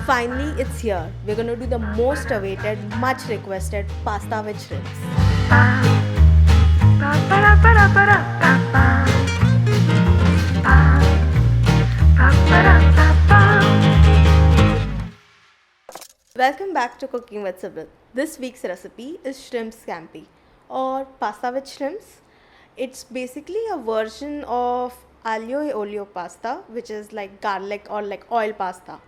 Finally, it's here. We're gonna do the most awaited, much requested pasta with shrimps. Welcome back to Cooking with Sybil. This week's recipe is shrimp scampi or pasta with shrimps. It's basically a version of aglio e olio pasta, which is like garlic or like oil pasta.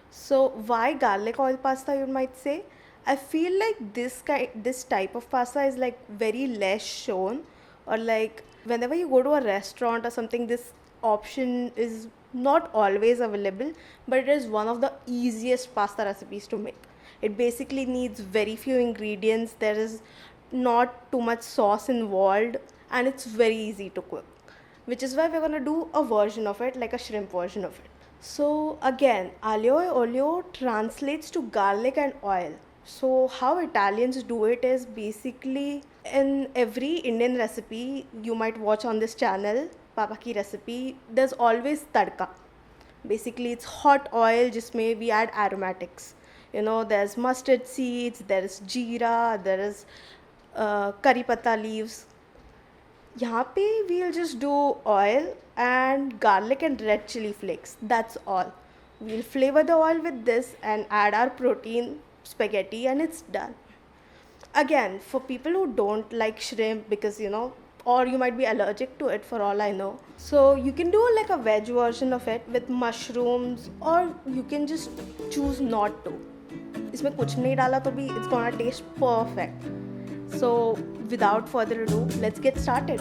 So why garlic oil pasta, you might say? I feel like this type of pasta is like very less shown, or like whenever you go to a restaurant or something, this option is not always available, but it is one of the easiest pasta recipes to make. It basically needs very few ingredients. There is not too much sauce involved, and it's very easy to cook, which is why we're gonna do a version of it, like a shrimp version of it. So again, aglio e olio translates to garlic and oil. So how Italians do it is basically in every Indian recipe you might watch on this channel, Papa Ki recipe, there's always tadka. Basically, it's hot oil, just may we add aromatics. You know, there's mustard seeds, there is jeera, there is curry pata leaves. यहाँ पे we'll just do oil and garlic and red chili flakes. That's all. We'll flavor the oil with this and add our protein spaghetti and it's done. Again, for people who don't like shrimp because or you might be allergic to it for all I know. So you can do like a veg version of it with mushrooms or you can just choose not to. इसमें कुछ नहीं डाला तो भी it's gonna taste perfect. So without further ado, let's get started.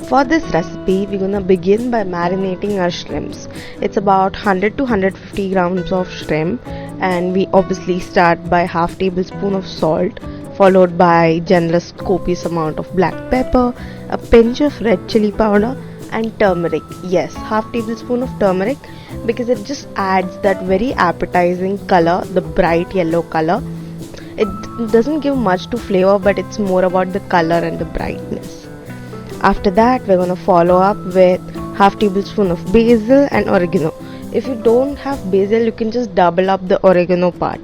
For this recipe, we're gonna begin by marinating our shrimps. It's about 100 to 150 grams of shrimp, and we obviously start by half tablespoon of salt, followed by generous copious amount of black pepper, a pinch of red chili powder, and turmeric. Yes, half tablespoon of turmeric because it just adds that very appetizing color, the bright yellow color. It doesn't give much to flavor, but it's more about the color and the brightness. After that, we're gonna follow up with half tablespoon of basil and oregano. If you don't have basil, you can just double up the oregano part.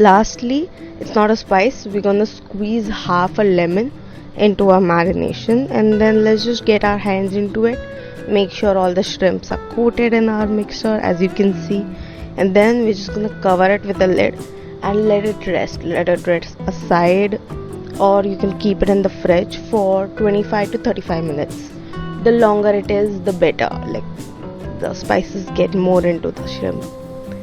Lastly, it's not a spice, we're gonna squeeze half a lemon into our marination, and then let's just get our hands into it. Make sure all the shrimps are coated in our mixture, as you can see, and then we're just gonna cover it with a lid and let it rest aside, or you can keep it in the fridge for 25 to 35 minutes. The longer it is, the better, like the spices get more into the shrimp.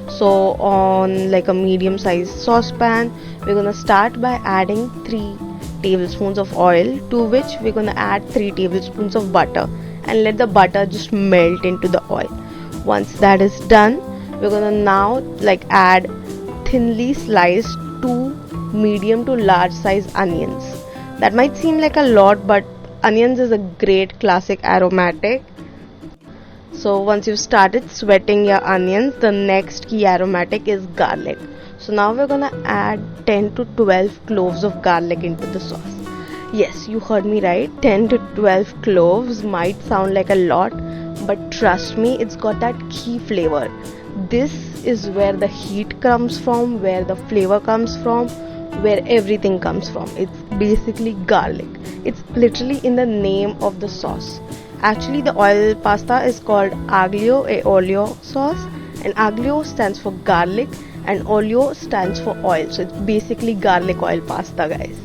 So on like a medium sized saucepan, we're gonna start by adding 3 tablespoons of oil, to which we're gonna add 3 tablespoons of butter and let the butter just melt into the oil. Once that is done, we're gonna now like add thinly sliced 2 medium to large size onions. That might seem like a lot, but onions is a great classic aromatic. So once you've started sweating your onions, the next key aromatic is garlic. So now we're gonna add 10 to 12 cloves of garlic into the sauce. Yes, you heard me right, 10 to 12 cloves might sound like a lot, but trust me, it's got that key flavor. This is where the heat comes from, where the flavor comes from, where everything comes from. It's basically garlic. It's literally in the name of the sauce. Actually, the oil pasta is called aglio e olio sauce, and aglio stands for garlic and olio stands for oil. So it's basically garlic oil pasta, guys.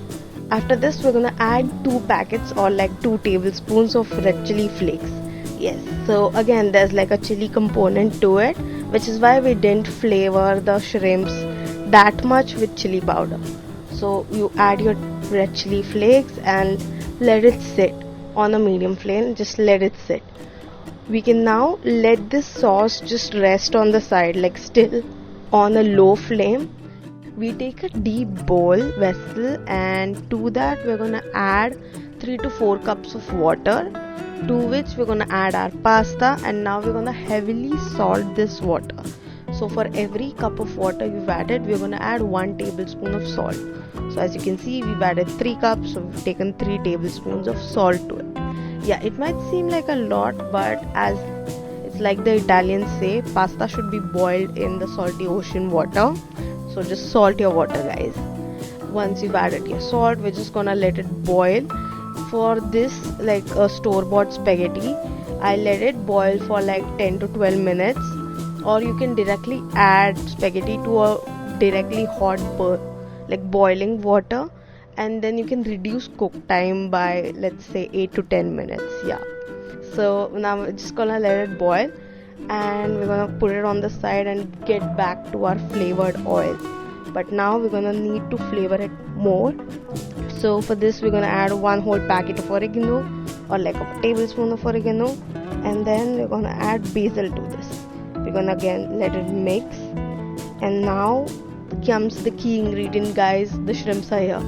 After this, we're gonna add 2 packets or like 2 tablespoons of red chili flakes. Yes, so again there's like a chili component to it, which is why we didn't flavor the shrimps that much with chili powder. So you add your red chili flakes and let it sit on a medium flame. Just let it sit. We can now let this sauce just rest on the side, like still on a low flame. We take a deep bowl vessel, and to that we're gonna add 3 to 4 cups of water, to which we're gonna add our pasta, and now we're gonna heavily salt this water. So for every cup of water you've added, we're gonna add 1 tablespoon of salt. So as you can see, we've added 3 cups, so we've taken 3 tablespoons of salt to it. Yeah, it might seem like a lot, but as It's like the Italians say, pasta should be boiled in the salty ocean water. So just salt your water, guys. Once you've added your salt, we're just gonna let it boil. For this, like a store-bought spaghetti, I let it boil for like 10 to 12 minutes. Or you can directly add spaghetti to a directly hot like boiling water, and then you can reduce cook time by, let's say, 8 to 10 minutes. Yeah. So now we're just gonna let it boil, and we're gonna put it on the side and get back to our flavored oil. But now we're gonna need to flavor it more. So for this, we're gonna add one whole packet of oregano, or like a tablespoon of oregano, and then we're gonna add basil to this. We're gonna again let it mix, and now comes the key ingredient, guys. The shrimps are here.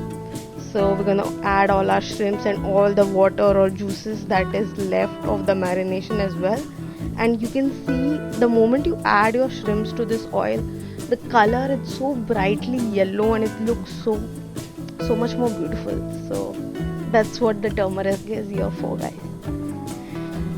So we're gonna add all our shrimps and all the water or juices that is left of the marination as well. And you can see the moment you add your shrimps to this oil, the color is so brightly yellow and it looks so much more beautiful. So that's what the turmeric is here for, guys.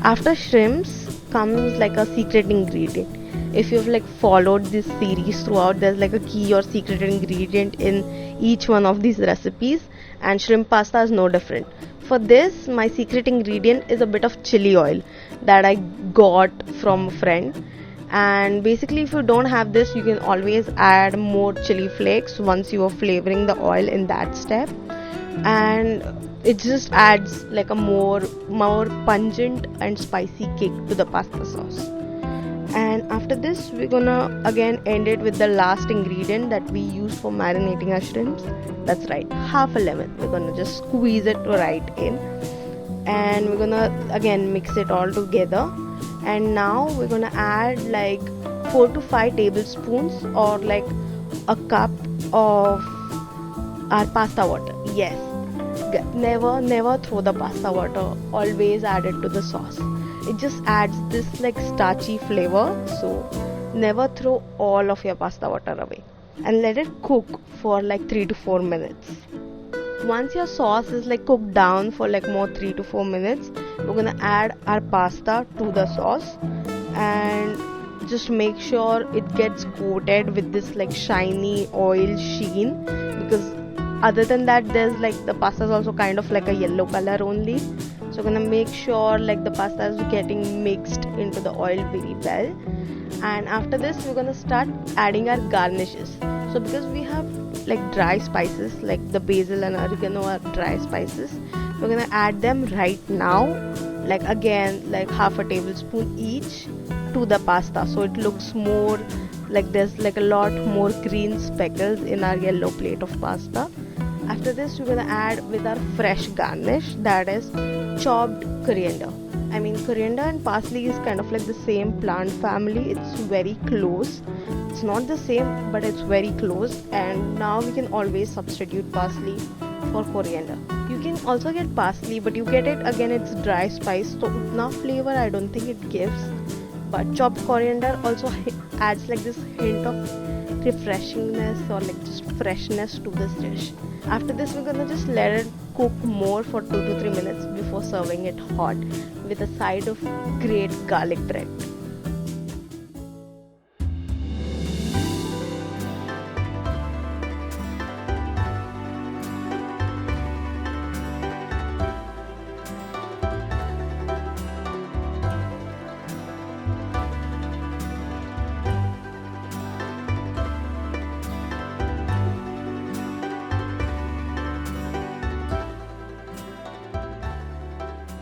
After shrimps comes like a secret ingredient. If you've like followed this series throughout, there's like a key or secret ingredient in each one of these recipes, and shrimp pasta is no different. For this, my secret ingredient is a bit of chili oil that I got from a friend. And basically, if you don't have this, you can always add more chili flakes once you are flavoring the oil in that step, and it just adds like a more pungent and spicy kick to the pasta sauce. And after this, we're gonna again end it with the last ingredient that we use for marinating our shrimps. That's right, half a lemon. We're gonna just squeeze it right in, and we're gonna again mix it all together. And now we're gonna add like 4 to 5 tablespoons or like a cup of our pasta water. Yes, never throw the pasta water, always add it to the sauce. It just adds this like starchy flavor, so never throw all of your pasta water away, and let it cook for like 3 to 4 minutes. Once your sauce is like cooked down for like more 3 to 4 minutes, we're gonna add our pasta to the sauce, and just make sure it gets coated with this like shiny oil sheen, because other than that, there's like the pasta is also kind of like a yellow color only. So we're gonna make sure like the pasta is getting mixed into the oil very well. And after this, we're gonna start adding our garnishes. So because we have like dry spices, like the basil and oregano are dry spices, we're gonna add them right now, like again like half a tablespoon each to the pasta, so it looks more like there's like a lot more green speckles in our yellow plate of pasta. After this, we're gonna add with our fresh garnish, that is chopped coriander. I mean, coriander and parsley is kind of like the same plant family. It's very close. It's not the same, but it's very close. And now we can always substitute parsley for coriander. You can also get parsley, but you get it again, it's dry spice, so enough flavor I don't think it gives. But chopped coriander also adds like this hint of refreshingness or like just freshness to this dish. After this, we're gonna just let it cook more for 2 to 3 minutes before serving it hot with a side of great garlic bread.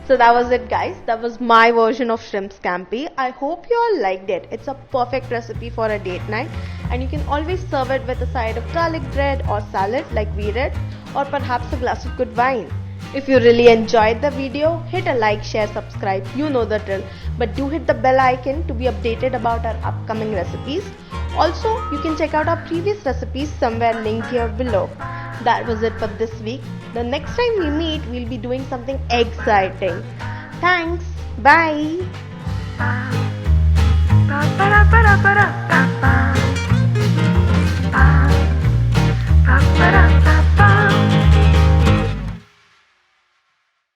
So that was it, guys. That was my version of shrimp scampi. I hope you all liked it. It's a perfect recipe for a date night, and you can always serve it with a side of garlic bread or salad like we did, or perhaps a glass of good wine. If you really enjoyed the video, hit a like, share, subscribe, you know the drill. But do hit the bell icon to be updated about our upcoming recipes. Also, you can check out our previous recipes somewhere linked here below. That was it for this week. The next time we meet, we'll be doing something exciting. Thanks. Bye.